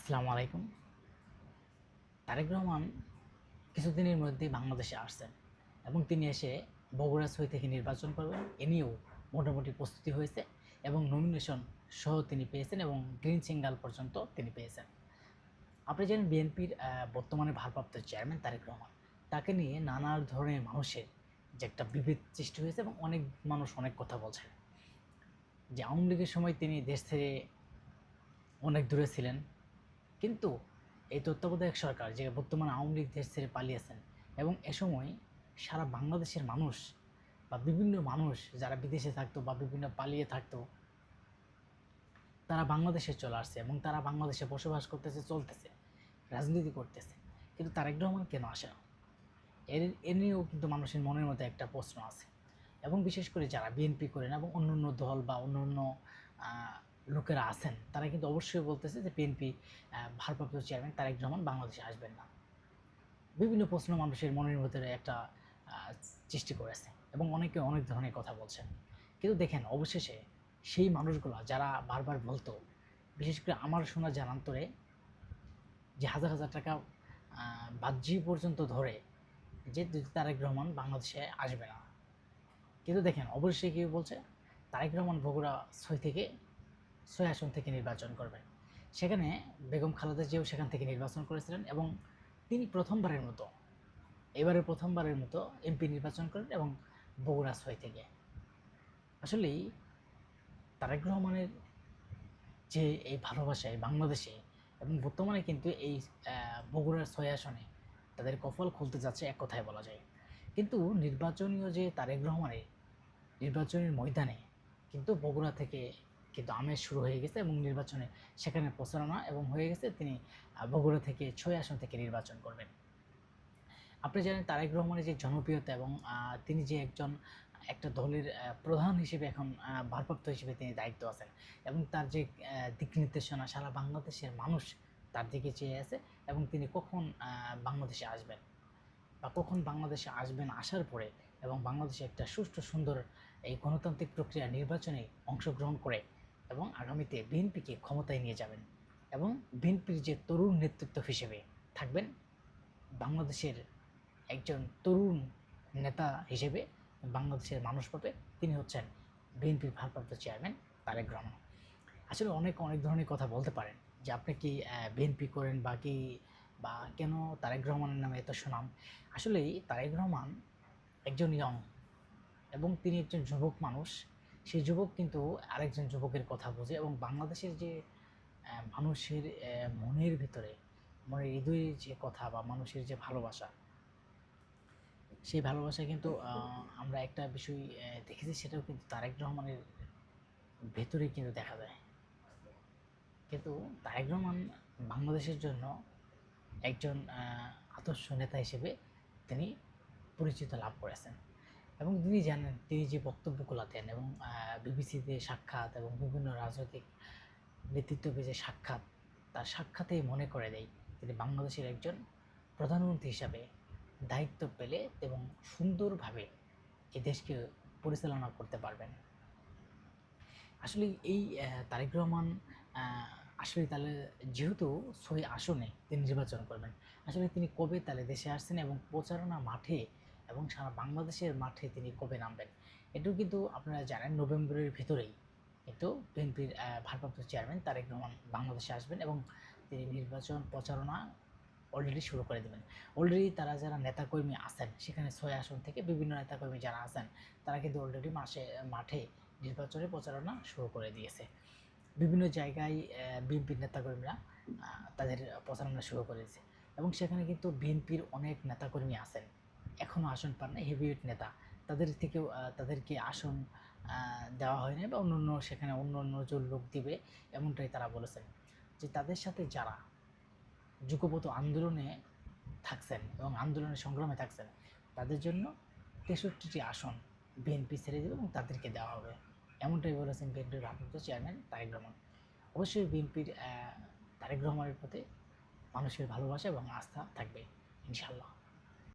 আসসালামু আলাইকুম। তারেক রহমান কিছুদিনের মধ্যেই বাংলাদেশে আসছেন এবং তিনি এসে বগুড়া ৬ থেকে নির্বাচন করবেন। এ নিয়েও মোটামুটি প্রস্তুতি হয়েছে এবং নমিনেশন সহ তিনি পেয়েছেন এবং গ্রিন সিগন্যাল পর্যন্ত তিনি পেয়েছেন। আপনি জানেন বিএনপির বর্তমানে ভারপ্রাপ্ত চেয়ারম্যান তারেক রহমান। তাকে নিয়ে নানা ধরনের মানুষের যে একটা বিভেদ সৃষ্টি হয়েছে এবং অনেক মানুষ অনেক কথা বলছেন যে আওয়ামী লীগের সময় তিনি দেশ থেকে অনেক দূরে ছিলেন, কিন্তু এই তত্ত্বাবধায়ক সরকার যে বর্তমানে আওয়ামী লীগ দেশ ছেড়ে পালিয়েছেন এবং এ সময় সারা বাংলাদেশের মানুষ বা বিভিন্ন মানুষ যারা বিদেশে থাকতো বা বিভিন্ন পালিয়ে থাকতো তারা বাংলাদেশে চলে আসছে এবং তারা বাংলাদেশে বসবাস করতেছে, চলতেছে, রাজনীতি করতেছে। কিন্তু তারেক রহমান কেন আসে না? এ নিয়েও কিন্তু মানুষের মনের মধ্যে একটা প্রশ্ন আছে এবং বিশেষ করে যারা বিএনপি করেন এবং অন্যান্য দল বা অন্যান্য লোকেরা আছেন তারা কিন্তু অবশ্যই বলতেছে যে বিএনপি ভারপ্রাপ্ত চেয়ারম্যান তারেক রহমান বাংলাদেশে আসবেন না। বিভিন্ন প্রশ্ন মানুষের মনের ভিতরে একটা সৃষ্টি করেছে এবং অনেকে অনেক ধরনের কথা বলছেন। কিন্তু দেখেন অবশেষে সেই মানুষগুলো যারা বারবার বলতো, বিশেষ করে আমার শোনা জানান্তরে যে হাজার হাজার টাকা বাহ্যিক পর্যন্ত ধরে যে তারেক রহমান বাংলাদেশে আসবে না। কিন্তু দেখেন অবশ্যই কেউ বলছে তারেক রহমান বগুড়া ৬ থেকে ৬ আসন থেকে নির্বাচন করবেন। সেখানে বেগম খালেদা জিয়াও সেখান থেকে নির্বাচন করেছিলেন এবং তিনি প্রথমবারের মতো এমপি নির্বাচন করেন এবং বগুড়া ৬ থেকে। আসলেই তারেক রহমানের যে এই ভালোবাসা এই বাংলাদেশে এবং বর্তমানে কিন্তু এই বগুড়ার ৬ আসনে তাদের কপাল খুলতে যাচ্ছে, এক কথায় বলা যায়। কিন্তু নির্বাচনীয় যে তারেক রহমানের নির্বাচনের ময়দানে কিন্তু বগুড়া থেকে কিন্তু আমেজ শুরু হয়ে গেছে এবং নির্বাচনে সেখানে প্রচারণা এবং হয়ে গেছে তিনি বগুড়া থেকে ৬ আসন থেকে নির্বাচন করবেন। আপনি জানেন তারেক রহমানের যে জনপ্রিয়তা এবং তিনি যে একটা দলের প্রধান হিসেবে এখন ভারপ্রাপ্ত হিসেবে তিনি দায়িত্ব আছেন এবং তার যে দিক নির্দেশনা সারা বাংলাদেশের মানুষ তার দিকে চেয়ে আছে এবং তিনি কখন বাংলাদেশে আসবেন বা কখন বাংলাদেশে আসবেন, আসার পরে এবং বাংলাদেশে একটা সুষ্ঠু সুন্দর এই গণতান্ত্রিক প্রক্রিয়া নির্বাচনে অংশগ্রহণ করে এবং আগামীতে বিএনপিকে ক্ষমতায় নিয়ে যাবেন এবং বিএনপির যে তরুণ নেতৃত্ব হিসেবে থাকবেন, বাংলাদেশের একজন তরুণ নেতা হিসেবে বাংলাদেশের মানুষ পাবে, তিনি হচ্ছেন বিএনপির ভারপ্রাপ্ত চেয়ারম্যান তারেক রহমান। আসলে অনেক ধরনের কথা বলতে পারেন যে আপনি কি বিএনপি করেন বা কেন তারেক রহমানের নামে এত সুনাম। আসলেই তারেক রহমান একজন ইয়ং এবং তিনি একজন যুবক মানুষ। সেই যুবক কিন্তু আরেকজন যুবকের কথা বোঝে এবং বাংলাদেশের যে মানুষের মনের ভিতরে, মনের হৃদয়ের যে কথা বা মানুষের যে ভালোবাসা, সেই ভালোবাসা কিন্তু আমরা একটা বিষয় দেখেছি, সেটাও কিন্তু তারেক রহমানের ভেতরেই কিন্তু দেখা যায়। কিন্তু তারেক রহমান বাংলাদেশের জন্য একজন আদর্শ নেতা হিসেবে তিনি পরিচিত লাভ করেছেন এবং তিনি জানেন তিনি যে বক্তব্যগুলো দেন এবং বিবিসিতে সাক্ষাৎ এবং বিভিন্ন রাজনৈতিক নেতৃত্বে যে সাক্ষাৎ, তার সাক্ষাতেই মনে করে দেয় তিনি বাংলাদেশের একজন প্রধানমন্ত্রী হিসাবে দায়িত্ব পেলে এবং সুন্দরভাবে এই দেশকে পরিচালনা করতে পারবেন। আসলে এই তারেক রহমান আসলে তাহলে যেহেতু ৬ আসনে তিনি নির্বাচন করবেন, আসলে তিনি কবে তাহলে দেশে আসছেন এবং প্রচারণা মাঠে এবং সারা বাংলাদেশের মাঠে তিনি কবে নামবেন, এটাও কিন্তু আপনারা জানেন নভেম্বরের ভিতরেই কিন্তু বিএনপির ভারপ্রাপ্ত চেয়ারম্যান তারেক রহমান বাংলাদেশে আসবেন এবং তিনি নির্বাচন প্রচারণা অলরেডি শুরু করে দেবেন। অলরেডি তারা যারা নেতাকর্মী আছেন সেখানে ৬ আসন থেকে বিভিন্ন নেতাকর্মী যারা আছেন তারা কিন্তু অলরেডি মাঠে নির্বাচনী প্রচারণা শুরু করে দিয়েছে। বিভিন্ন জায়গায় বিএনপির নেতাকর্মীরা তাদের প্রচারণা শুরু করেছে এবং সেখানে কিন্তু বিএনপির অনেক নেতাকর্মী আছেন এখনও আসন পান না, হেভিওয়েট নেতা, তাদেরকে আসন দেওয়া হয়নি বা সেখানে অন্য লোক দিবে, এমনটাই তারা বলেছেন। যে তাদের সাথে যারা যুগপৎ আন্দোলনে থাকছেন এবং আন্দোলনের সংগ্রামে থাকছেন তাদের জন্য ৬৩টি আসন বিএনপি ছেড়ে দেবে এবং তাদেরকে দেওয়া হবে, এমনটাই বলেছেন বিএনপির ভারপ্রাপ্ত চেয়ারম্যান তারেক রহমান। অবশ্যই বিএনপির তারেক রহমানের প্রতি মানুষের ভালোবাসা এবং আস্থা থাকবে ইনশাআল্লাহ।